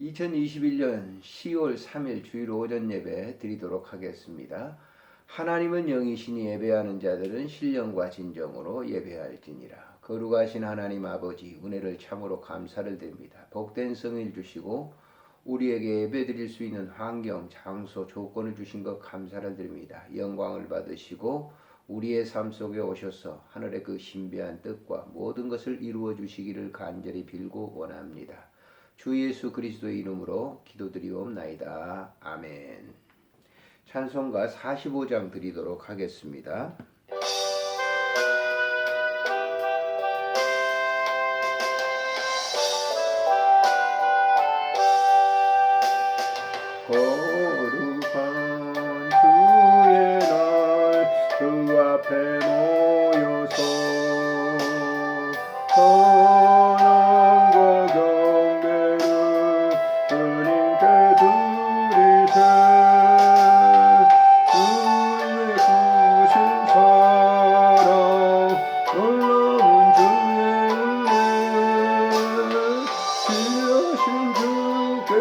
2021년 10월 3일 주일 오전 예배 드리도록 하겠습니다. 하나님은 영이시니 예배하는 자들은 신령과 진정으로 예배할지니라. 거룩하신 하나님 아버지, 은혜를 참으로 감사를 드립니다. 복된 성일 주시고 우리에게 예배 드릴 수 있는 환경, 장소, 조건을 주신 것 감사를 드립니다. 영광을 받으시고 우리의 삶 속에 오셔서 하늘의 그 신비한 뜻과 모든 것을 이루어 주시기를 간절히 빌고 원합니다. 주 예수 그리스도의 이름으로 기도드리옵나이다. 아멘. 찬송가 45장 드리도록 하겠습니다. 거룩한 주의 날 그 앞에 모여서 찬양과 경배를 주님께 드리세. 주의 크신 사랑 놀라운 주의 은혜 귀하신 주께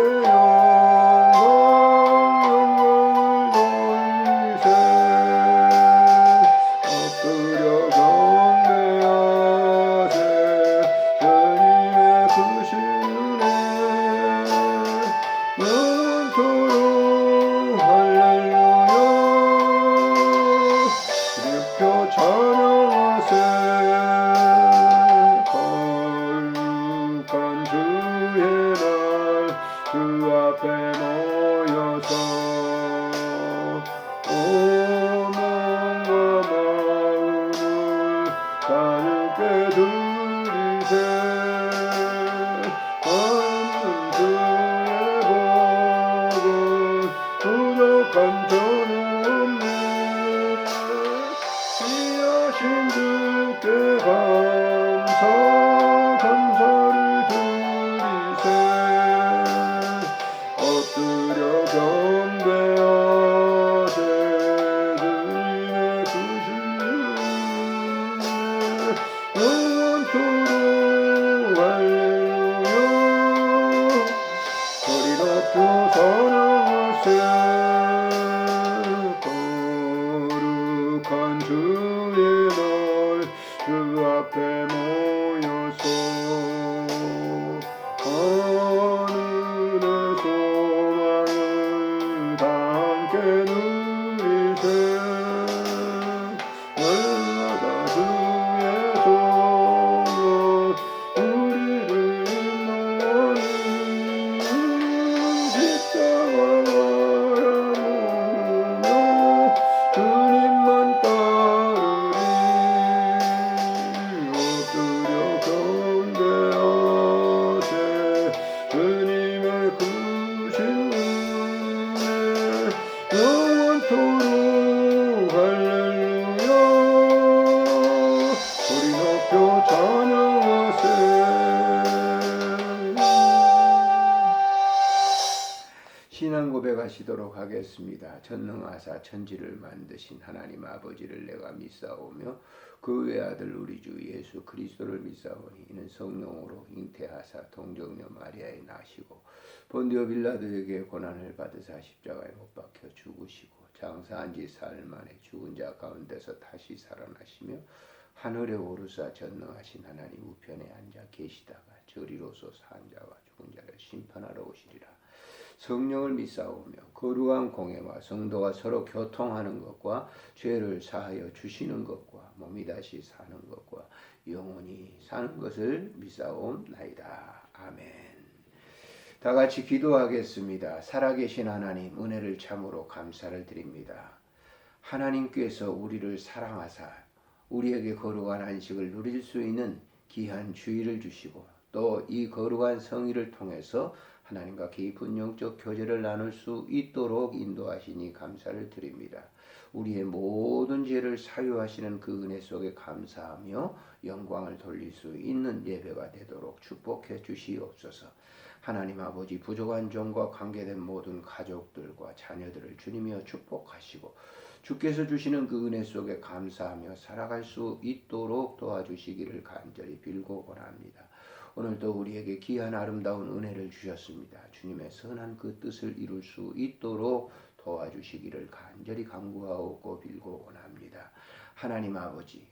거룩한 주의 날 그 앞에 모여서 하늘의 소망을 다 함께 누리세. 날마다 주의 성령 우리를 인도하는 십자가 주님만 따르리. 엎드려 경배하세. 주님의 크신 은혜 영원토록 할렐루야. 소리 높여 찬양하세. 신앙 고백하시도록 하겠습니다. 전능하사 천지를 만드신 하나님 아버지를 내가 믿사오며 그 외아들 우리 주 예수 그리스도를 믿사오니 이는 성령으로 잉태하사 동정녀 마리아에 나시고 본디오 빌라도에게 고난을 받으사 십자가에 못 박혀 죽으시고 장사한 지 사흘 만에 죽은 자 가운데서 다시 살아나시며 하늘에 오르사 전능하신 하나님 우편에 앉아 계시다가 저리로서 산 자와 죽은 자를 심판하러 오시리라. 성령을 믿사오며 거룩한 공회와 성도가 서로 교통하는 것과 죄를 사하여 주시는 것과 몸이 다시 사는 것과 영원히 사는 것을 믿사옵나이다. 아멘. 다 같이 기도하겠습니다. 살아계신 하나님, 은혜를 참으로 감사를 드립니다. 하나님께서 우리를 사랑하사 우리에게 거룩한 안식을 누릴 수 있는 귀한 주의를 주시고 또 이 거룩한 성의를 통해서 하나님과 깊은 영적 교제를 나눌 수 있도록 인도하시니 감사를 드립니다. 우리의 모든 죄를 사유하시는 그 은혜 속에 감사하며 영광을 돌릴 수 있는 예배가 되도록 축복해 주시옵소서. 하나님 아버지, 부족한 종과 관계된 모든 가족들과 자녀들을 주님이여 축복하시고 주께서 주시는 그 은혜 속에 감사하며 살아갈 수 있도록 도와주시기를 간절히 빌고 원합니다. 오늘도 우리에게 귀한 아름다운 은혜를 주셨습니다. 주님의 선한 그 뜻을 이룰 수 있도록 도와주시기를 간절히 간구하고 빌고 원합니다. 하나님 아버지,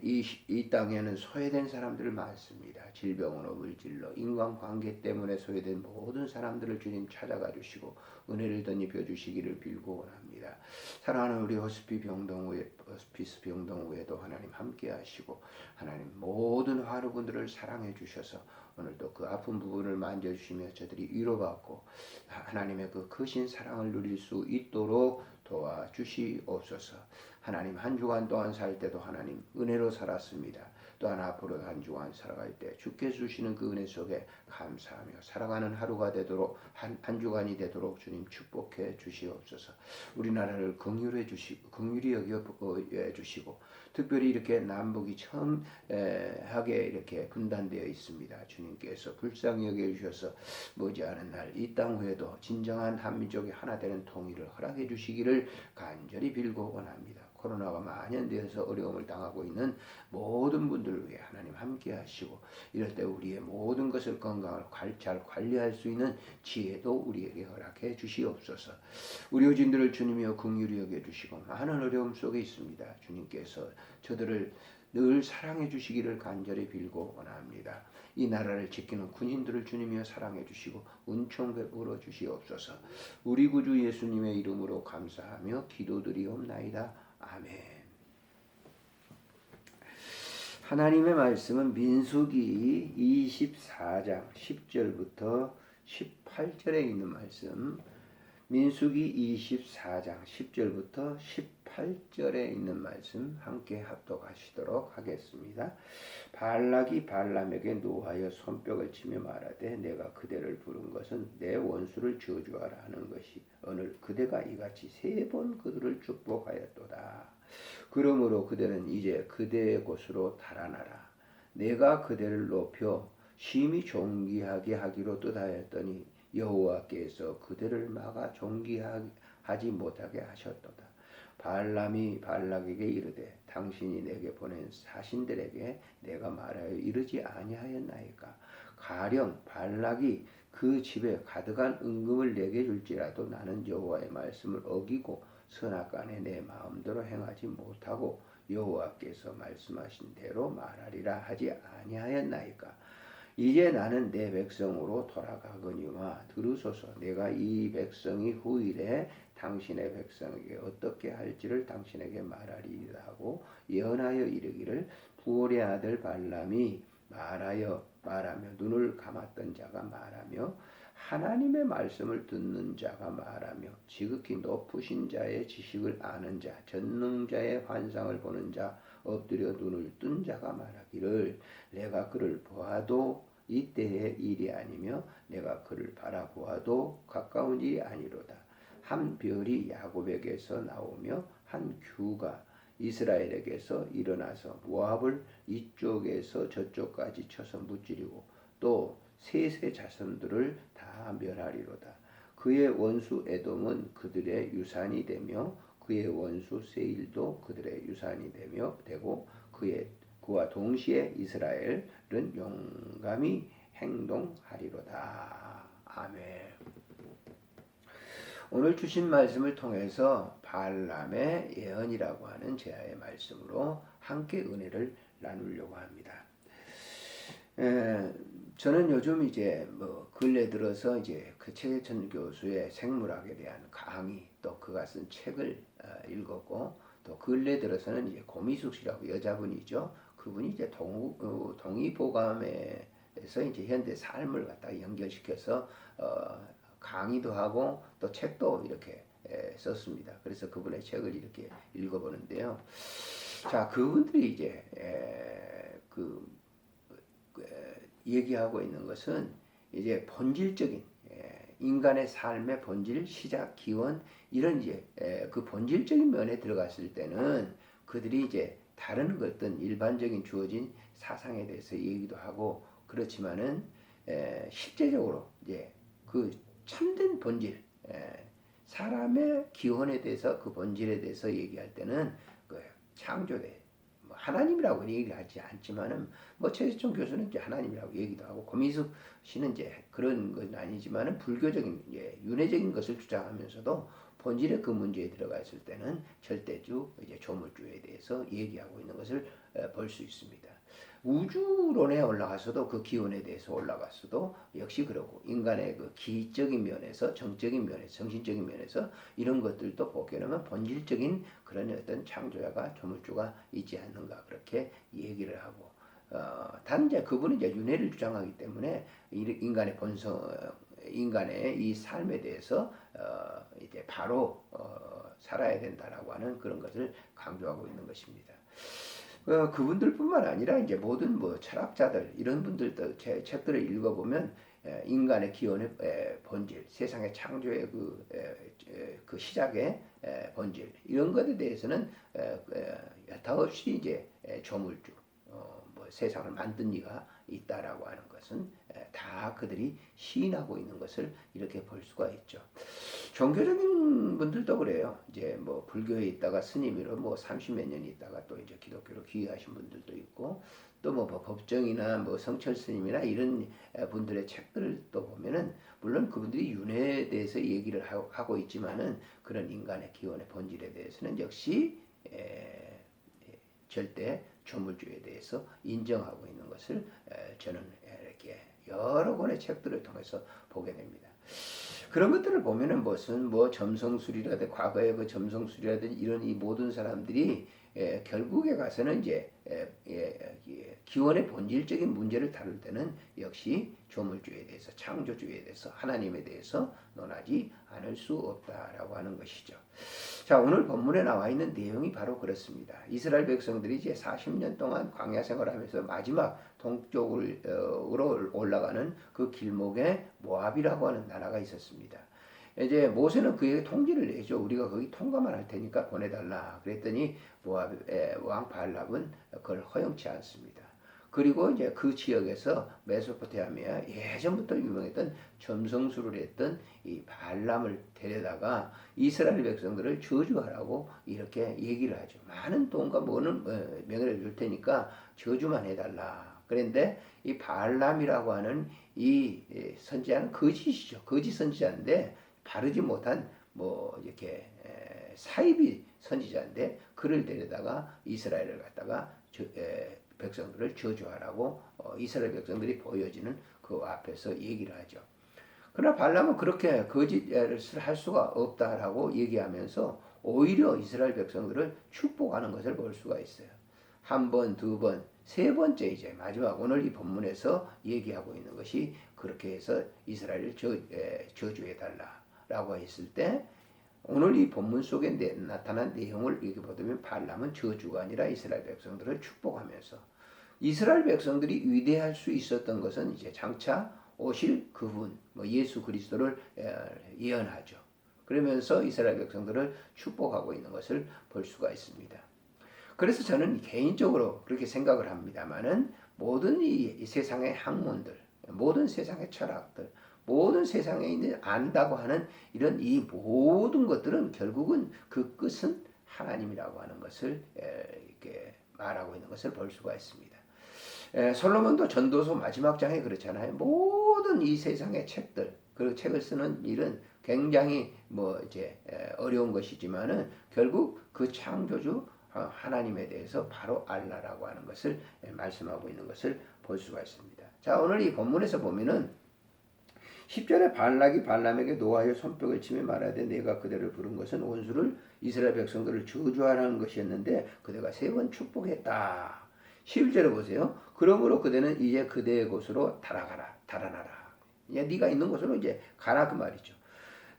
이 땅에는 소외된 사람들 많습니다. 질병으로 물질로 인간관계 때문에 소외된 모든 사람들을 주님 찾아가 주시고 은혜를 덧입혀 주시기를 빌고 원합니다. 사랑하는 우리 호스피스 병동후에도 하나님 함께 하시고 하나님 모든 화루분들을 사랑해 주셔서 오늘도 그 아픈 부분을 만져주시며 저들이 위로받고 하나님의 그 크신 사랑을 누릴 수 있도록 도와주시옵소서. 하나님 한 주간 동안 살 때도 하나님 은혜로 살았습니다. 또한 앞으로 한 주간 살아갈 때 주께 주시는 그 은혜 속에 감사하며 살아가는 하루가 되도록 한 주간이 되도록 주님 축복해 주시옵소서. 우리나라를 긍휼히 여겨 주시고 특별히 이렇게 남북이 첨예하게 이렇게 분단되어 있습니다. 주님께서 불쌍히 여겨 주셔서 머지않은 날 이 땅 후에도 진정한 한민족이 하나 되는 통일을 허락해 주시기를 간절히 빌고 원합니다. 코로나가 만연되어서 어려움을 당하고 있는 모든 분들을 위해 하나님 함께 하시고 이럴 때 우리의 모든 것을 건강을 잘 관리할 수 있는 지혜도 우리에게 허락해 주시옵소서. 우리 의진들을 주님이여 긍휼히 여겨 주시고 많은 어려움 속에 있습니다. 주님께서 저들을 늘 사랑해 주시기를 간절히 빌고 원합니다. 이 나라를 지키는 군인들을 주님이여 사랑해 주시고 은총 베풀어 주시옵소서. 우리 구주 예수님의 이름으로 감사하며 기도드리옵나이다. 아멘. 하나님의 말씀은 민수기 24장 10절부터 18절에 있는 말씀, 민수기 24장 10절부터 18절에 있는 말씀 함께 합독하시도록 하겠습니다. 발락이 발람에게 노하여 손뼉을 치며 말하되 내가 그대를 부른 것은 내 원수를 저주하라 하는 것이 오늘 그대가 이같이 3번 그들을 축복하였도다. 그러므로 그대는 이제 그대의 곳으로 달아나라. 내가 그대를 높여 심히 존귀하게 하기로 뜻하였더니 여호와께서 그들을 막아 존귀하지 못하게 하셨도다. 발람이 발락에게 이르되 당신이 내게 보낸 사신들에게 내가 말하여 이르지 아니하였나이까. 가령 발락이 그 집에 가득한 은금을 내게 줄지라도 나는 여호와의 말씀을 어기고 선악간에 내 마음대로 행하지 못하고 여호와께서 말씀하신 대로 말하리라 하지 아니하였나이까. 이제 나는 내 백성으로 돌아가거니와 들으소서. 내가 이 백성이 후일에 당신의 백성에게 어떻게 할지를 당신에게 말하리이다 하고 예언하여 이르기를 부올의 아들 발람이 말하며 눈을 감았던 자가 말하며 하나님의 말씀을 듣는 자가 말하며 지극히 높으신 자의 지식을 아는 자 전능자의 환상을 보는 자 엎드려 눈을 뜬 자가 말하기를 내가 그를 보아도 이때의 일이 아니며 내가 그를 바라보아도 가까운 일이 아니로다. 한 별이 야곱에게서 나오며 한 규가 이스라엘에게서 일어나서 모압을 이쪽에서 저쪽까지 쳐서 무찌르고 또 셋의 자손들을 다 멸하리로다. 그의 원수 에돔은 그들의 유산이 되며 그의 원수 세일도 그들의 유산이 되고 그와 동시에 이스라엘은 용감히 행동하리로다. 아멘. 오늘 주신 말씀을 통해서 발람의 예언이라고 하는 제아의 말씀으로 함께 은혜를 나누려고 합니다. 저는 요즘 이제 근래 들어서 이제 그 최재천 교수의 생물학에 대한 강의 또 그가 쓴 책을 읽었고 또 근래 들어서는 이제 고미숙 씨라고 여자분이죠. 그분이 이제 동의보감에서 이제 현대 삶을 갖다가 연결시켜서 강의도 하고 또 책도 이렇게 썼습니다. 그래서 그분의 책을 이렇게 읽어보는데요. 자, 그분들이 이제 얘기하고 있는 것은 이제 본질적인 인간의 삶의 본질, 시작, 기원 이런 이제 그 본질적인 면에 들어갔을 때는 그들이 이제 다른 어떤 일반적인 주어진 사상에 대해서 얘기도 하고 그렇지만은 실제적으로 이제 그 참된 본질, 사람의 기원에 대해서 그 본질에 대해서 얘기할 때는 그 창조대 하나님이라고 얘기하지 않지만은 뭐 최재청 교수는 이제 하나님이라고 얘기도 하고 고민숙 씨는 이제 그런 건 아니지만은 불교적인 윤회적인 것을 주장하면서도 본질의 그 문제에 들어가 있을 때는 절대주 이제 조물주에 대해서 얘기하고 있는 것을 볼 수 있습니다. 우주론에 올라가서도 그 기원에 대해서 올라갔어도 역시 그러고 인간의 그 기적인 면에서 정적인 면에서 정신적인 면에서 이런 것들도 보게 되면 본질적인 그런 어떤 창조자가 조물주가 있지 않는가 그렇게 얘기를 하고 단 이제 그분은 이제 윤회를 주장하기 때문에 인간의 본성 인간의 이 삶에 대해서 이제 바로 살아야 된다라고 하는 그런 것을 강조하고 있는 것입니다. 그분들뿐만 아니라 이제 모든 뭐 철학자들 이런 분들도 제 책들을 읽어보면 인간의 기원의 본질, 세상의 창조의 그 시작의 본질 이런 것에 대해서는 여타없이 이제 조물주, 뭐 세상을 만든 이가 있다라고 하는 것은 다 그들이 시인하고 있는 것을 이렇게 볼 수가 있죠. 종교적인 분들도 그래요. 이제 뭐 불교에 있다가 스님으로 뭐 30몇 년 있다가 또 이제 기독교로 귀화하신 분들도 있고 또 뭐 법정이나 뭐 성철 스님이나 이런 분들의 책들을 또 보면은 물론 그분들이 윤회에 대해서 얘기를 하고 있지만은 그런 인간의 기원의 본질에 대해서는 역시 절대 조물주에 대해서 인정하고 있는 것을 저는 이렇게 여러 권의 책들을 통해서 보게 됩니다. 그런 것들을 보면은 무슨 뭐 점성술이라든 과거의 그 점성술이라든 이런 이 모든 사람들이 결국에 가서는 이제 기원의 본질적인 문제를 다룰 때는 역시 조물주에 대해서 창조주에 대해서 하나님에 대해서 논하지 않을 수 없다라고 하는 것이죠. 자, 오늘 본문에 나와 있는 내용이 바로 그렇습니다. 이스라엘 백성들이 이제 40년 동안 광야 생활하면서 마지막 동쪽으로 올라가는 그 길목에 모압이라고 하는 나라가 있었습니다. 이제 모세는 그에게 통지를 내죠. 우리가 거기 통과만 할 테니까 보내달라. 그랬더니 모압의 왕 발람은 그걸 허용치 않습니다. 그리고 이제 그 지역에서 메소포타미아 예전부터 유명했던 점성술을 했던 이 발람을 데려다가 이스라엘 백성들을 저주하라고 이렇게 얘기를 하죠. 많은 돈과 뭐는 명예를 줄 테니까 저주만 해달라. 그런데 이 발람이라고 하는 이 선지자는 거짓이죠. 거짓 선지자인데 바르지 못한 뭐 이렇게 사이비 선지자인데 그를 데려다가 이스라엘을 갖다가 백성들을 저주하라고 이스라엘 백성들이 보여지는 그 앞에서 얘기를 하죠. 그러나 발람은 그렇게 거짓을 할 수가 없다라고 얘기하면서 오히려 이스라엘 백성들을 축복하는 것을 볼 수가 있어요. 한 번, 두 번, 세 번째 이제 마지막 오늘 이 본문에서 얘기하고 있는 것이 그렇게 해서 이스라엘을 저주해 달라라고 했을 때 오늘 이 본문 속에 나타난 내용을 이렇게 보면 발람은 저주가 아니라 이스라엘 백성들을 축복하면서 이스라엘 백성들이 위대할 수 있었던 것은 이제 장차 오실 그분, 뭐 예수 그리스도를 예언하죠. 그러면서 이스라엘 백성들을 축복하고 있는 것을 볼 수가 있습니다. 그래서 저는 개인적으로 그렇게 생각을 합니다만은 모든 이 세상의 학문들, 모든 세상의 철학들, 모든 세상에 있는 안다고 하는 이런 이 모든 것들은 결국은 그 끝은 하나님이라고 하는 것을 이렇게 말하고 있는 것을 볼 수가 있습니다. 솔로몬도 전도서 마지막 장에 그렇잖아요. 모든 이 세상의 책들, 그 책을 쓰는 일은 굉장히 뭐 이제 어려운 것이지만은 결국 그 창조주 하나님에 대해서 바로 알라라고 하는 것을 말씀하고 있는 것을 볼 수가 있습니다. 자, 오늘 이 본문에서 보면은 10절에 발락이 발람에게 노하여 손뼉을 치며 말하되 내가 그대를 부른 것은 원수를 이스라엘 백성들을 저주하라는 것이었는데 그대가 세 번 축복했다. 11절에 보세요. 그러므로 그대는 이제 그대의 곳으로 달아나라. 이제 네가 있는 곳으로 이제 가라 그 말이죠.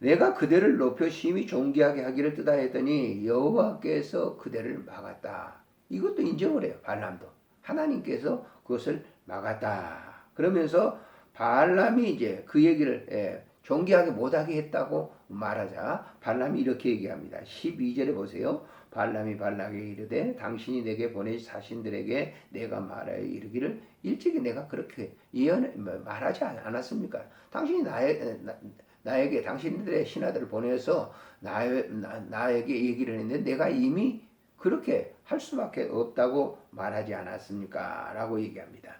내가 그대를 높여 심히 존귀하게 하기를 뜻하였더니 여호와께서 그대를 막았다. 이것도 인정을 해요. 발람도. 하나님께서 그것을 막았다. 그러면서 발람이 이제 그 얘기를 존귀하게 못하게 했다고 말하자 발람이 이렇게 얘기합니다. 12절에 보세요. 발람이 발락에게 이르되 당신이 내게 보내신 사신들에게 내가 말하여 이르기를 일찍이 내가 그렇게 말하지 않았습니까? 당신이 나에게 당신들의 신하들을 보내서 나에게 얘기를 했는데 내가 이미 그렇게 할 수밖에 없다고 말하지 않았습니까? 라고 얘기합니다.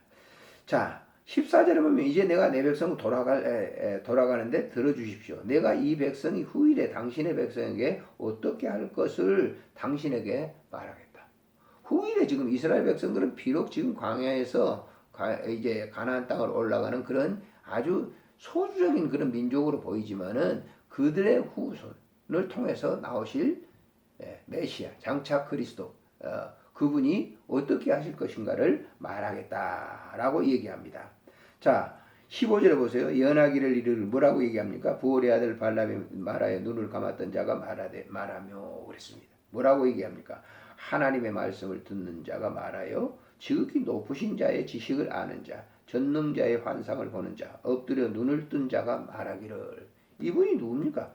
자, 14절에 보면 이제 내가 내 백성 돌아가는데 들어주십시오. 내가 이 백성이 후일에 당신의 백성에게 어떻게 할 것을 당신에게 말하겠다. 후일에 지금 이스라엘 백성들은 비록 지금 광야에서 이제 가나안 땅을 올라가는 그런 아주 소수적인 그런 민족으로 보이지만은 그들의 후손을 통해서 나오실 메시아, 장차 그리스도, 그분이 어떻게 하실 것인가를 말하겠다라고 얘기합니다. 자, 15절에 보세요. 연하기를 이를 뭐라고 얘기합니까? 부올의 아들 발람의 말하여 눈을 감았던 자가 말하며 그랬습니다. 뭐라고 얘기합니까? 하나님의 말씀을 듣는 자가 말하여 지극히 높으신 자의 지식을 아는 자, 전능자의 환상을 보는 자, 엎드려 눈을 뜬 자가 말하기를. 이분이 누굽니까?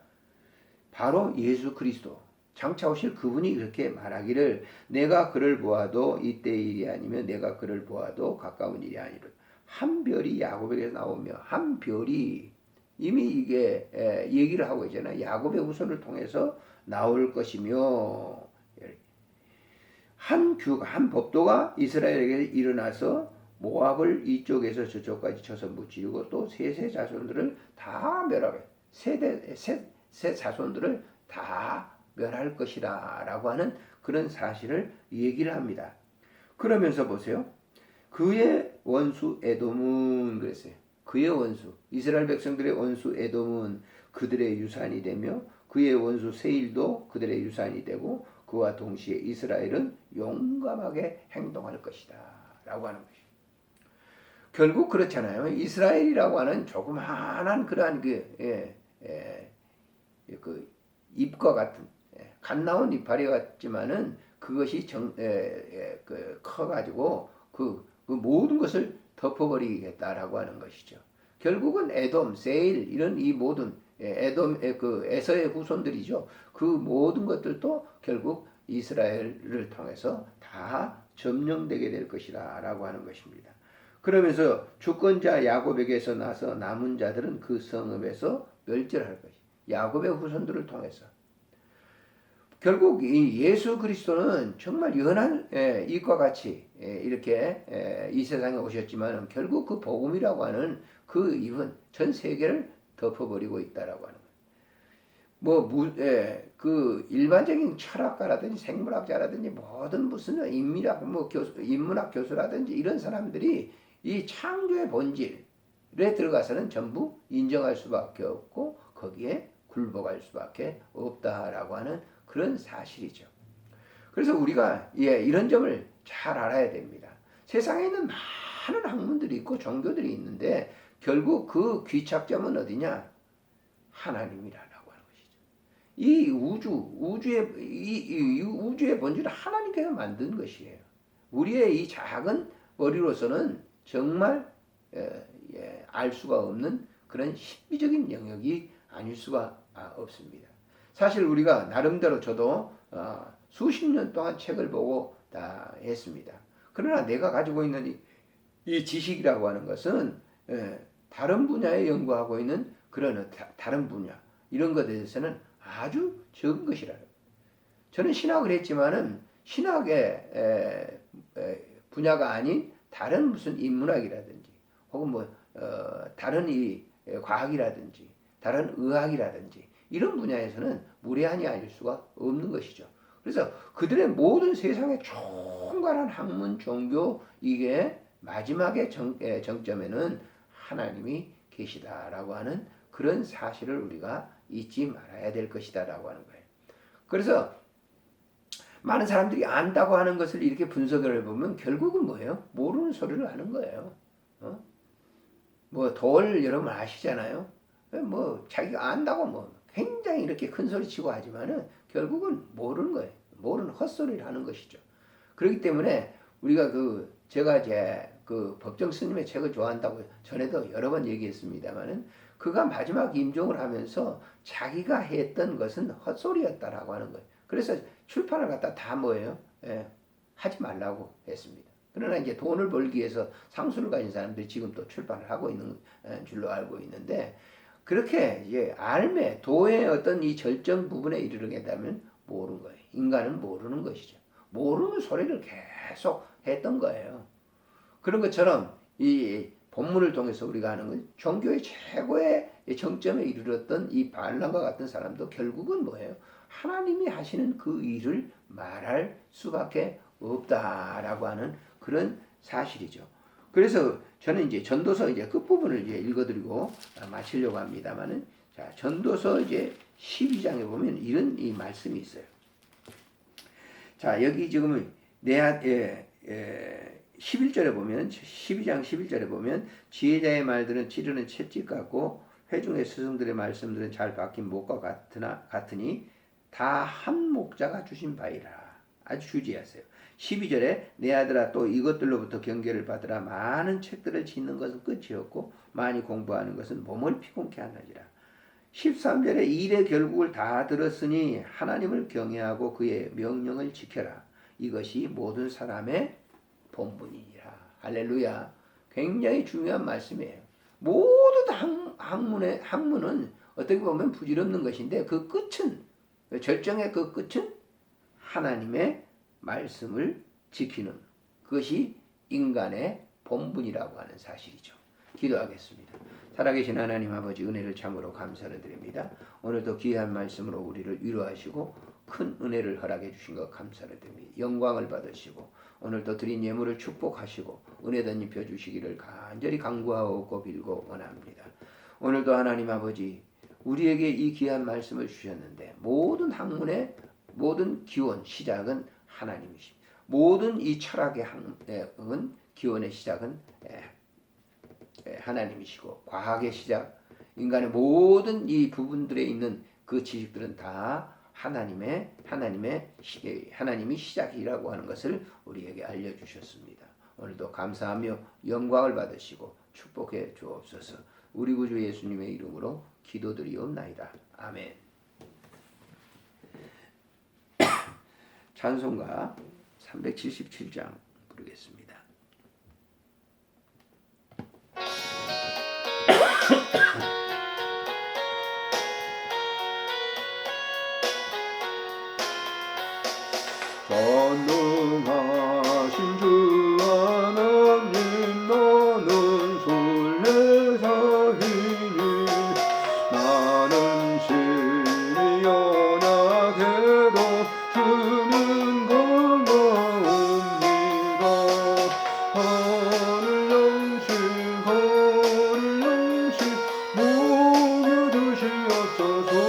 바로 예수 그리스도. 장차 오실 그분이 이렇게 말하기를 내가 그를 보아도 이때의 일이 아니면 내가 그를 보아도 가까운 일이 아니라 한 별이 야곱에게서 나오며 한 별이 이미 이게 얘기를 하고 있잖아요. 야곱의 후손을 통해서 나올 것이며 한 법도가 이스라엘에게 일어나서 모압을 이쪽에서 저쪽까지 쳐서 무찌르고 또 셋의 자손들을 다 멸하게 세 자손들을 다 멸할 것이다 라고 하는 그런 사실을 얘기를 합니다. 그러면서 보세요. 그의 원수 에돔은 그랬어요. 그의 원수 이스라엘 백성들의 원수 에돔은 그들의 유산이 되며 그의 원수 세일도 그들의 유산이 되고 그와 동시에 이스라엘은 용감하게 행동할 것이다 라고 하는 것이죠. 결국 그렇잖아요. 이스라엘이라고 하는 조그마한 그러한 그 잎과 같은 갓 나온 이파리 같지만은 그것이 커가지고 그 모든 것을 덮어버리겠다라고 하는 것이죠. 결국은 에돔, 세일 이런 이 모든 에돔 그 에서의 후손들이죠. 그 모든 것들도 결국 이스라엘을 통해서 다 점령되게 될 것이다라고 하는 것입니다. 그러면서 주권자 야곱에게서 나서 남은 자들은 그 성읍에서 멸절할 것이. 야곱의 후손들을 통해서. 결국 이 예수 그리스도는 정말 연한 이과 같이 이렇게 이 세상에 오셨지만 결국 그 복음이라고 하는 그 입은 전 세계를 덮어버리고 있다라고 하는 거예요. 그 일반적인 철학가라든지 생물학자라든지 모든 무슨 인문학 교수라든지 이런 사람들이 이 창조의 본질에 들어가서는 전부 인정할 수밖에 없고 거기에 굴복할 수밖에 없다라고 하는 그런 사실이죠. 그래서 우리가 이런 점을 잘 알아야 됩니다. 세상에 있는 많은 학문들이 있고 종교들이 있는데 결국 그 귀착점은 어디냐? 하나님이라고 하는 것이죠. 이 우주의 본질은 하나님께서 만든 것이에요. 우리의 이 작은 머리로서는 정말 알 수가 없는 그런 신비적인 영역이 아닐 수가 없습니다. 사실 우리가 나름대로 저도 수십 년 동안 책을 보고 다 했습니다. 그러나 내가 가지고 있는 이 지식이라고 하는 것은 다른 분야에 연구하고 있는 그런 다른 분야 이런 것에 대해서는 아주 적은 것이라는 거예요. 저는 신학을 했지만은 신학의 분야가 아닌 다른 무슨 인문학이라든지 혹은 다른 이 과학이라든지 다른 의학이라든지 이런 분야에서는 무례한이 아닐 수가 없는 것이죠. 그래서 그들의 모든 세상의 총괄한 학문, 종교 이게 마지막의 정점에는 하나님이 계시다라고 하는 그런 사실을 우리가 잊지 말아야 될 것이다라고 하는 거예요. 그래서 많은 사람들이 안다고 하는 것을 이렇게 분석을 해보면 결국은 뭐예요? 모르는 소리를 하는 거예요. 돌 여러분 아시잖아요. 자기가 안다고 굉장히 이렇게 큰 소리 치고 하지만은 결국은 모르는 거예요. 모르는 헛소리를 하는 것이죠. 그렇기 때문에 우리가 제가 그 법정 스님의 책을 좋아한다고 전에도 여러 번 얘기했습니다만은 그가 마지막 임종을 하면서 자기가 했던 것은 헛소리였다라고 하는 거예요. 그래서 출판을 갖다 다 하지 말라고 했습니다. 그러나 이제 돈을 벌기 위해서 상수를 가진 사람들이 지금 또 출판을 하고 있는 줄로 알고 있는데 그렇게 도의 어떤 이 절정 부분에 이르게 되면 모르는 거예요. 인간은 모르는 것이죠. 모르는 소리를 계속 했던 거예요. 그런 것처럼 이 본문을 통해서 우리가 하는 건 종교의 최고의 정점에 이르렀던 이 발람과 같은 사람도 결국은 뭐예요? 하나님이 하시는 그 일을 말할 수밖에 없다라고 하는 그런 사실이죠. 그래서 저는 이제 전도서 이제 끝부분을 이제 읽어드리고 마치려고 합니다만은, 자, 전도서 이제 12장에 보면 이런 이 말씀이 있어요. 자, 여기 지금 11절에 보면, 12장 11절에 보면, 지혜자의 말들은 찌르는 채찍 같고 회중의 스승들의 말씀들은 잘 박힌 목과 같으니 다 한 목자가 주신 바이라. 아주 주지하세요. 12절에 내 아들아 또 이것들로부터 경계를 받으라. 많은 책들을 짓는 것은 끝이 없고 많이 공부하는 것은 몸을 피곤케 하느니라. 13절에 일의 결국을 다 들었으니 하나님을 경외하고 그의 명령을 지켜라. 이것이 모든 사람의 본분이니라. 할렐루야. 굉장히 중요한 말씀이에요. 모든 학문은 어떻게 보면 부질없는 것인데 그 끝은, 절정의 그 끝은 하나님의 말씀을 지키는 그것이 인간의 본분이라고 하는 사실이죠. 기도하겠습니다. 살아계신 하나님 아버지, 은혜를 참으로 감사를 드립니다. 오늘도 귀한 말씀으로 우리를 위로하시고 큰 은혜를 허락해 주신 것 감사를 드립니다. 영광을 받으시고 오늘도 드린 예물을 축복하시고 은혜 덧입혀 주시기를 간절히 간구하고 빌고 원합니다. 오늘도 하나님 아버지, 우리에게 이 귀한 말씀을 주셨는데 모든 학문의 모든 기원 시작은 하나님이십니다. 모든 이 철학의 학문은 기원의 시작은 하나님이시고, 과학의 시작, 인간의 모든 이 부분들에 있는 그 지식들은 다 하나님이 시작이라고 하는 것을 우리에게 알려주셨습니다. 오늘도 감사하며 영광을 받으시고 축복해 주옵소서. 우리 구주 예수님의 이름으로 기도드리옵나이다. 아멘. 찬송가 377장 부르겠습니다. 전능하신 주 하나님, 너는 순례자이니 나는 심히 연약해도 주는 건가옵니다. 하늘 영신 먹여주시옵소서.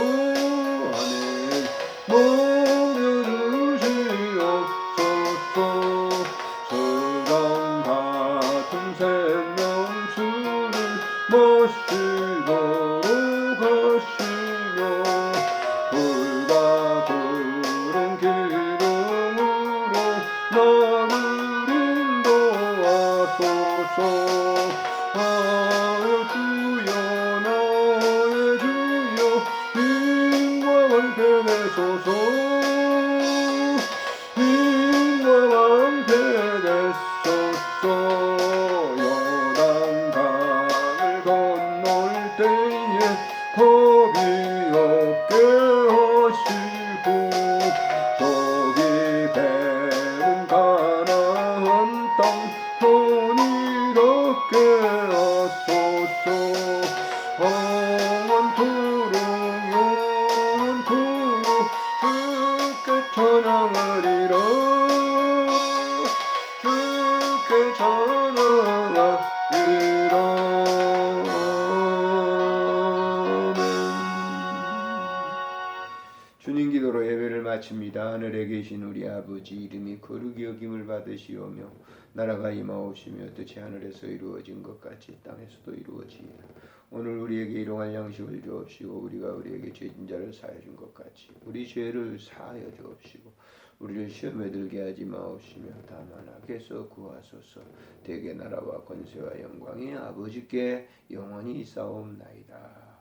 주님 기도로 예배를 마칩니다. 하늘에 계신 우리 아버지, 이름이 거룩히 여김을 받으시오며 나라가 임하옵시며 뜻이 하늘에서 이루어진 것 같이 땅에서도 이루어지이다. 오늘 우리에게 일용할 양식을 주옵시고 우리가 우리에게 죄진 자를 사하여 준 것 같이 우리 죄를 사하여 주옵시고 우리를 시험에 들게 하지 마옵시며 다만 악에서 구하소서. 대개 나라와 권세와 영광이 아버지께 영원히 있사옵나이다.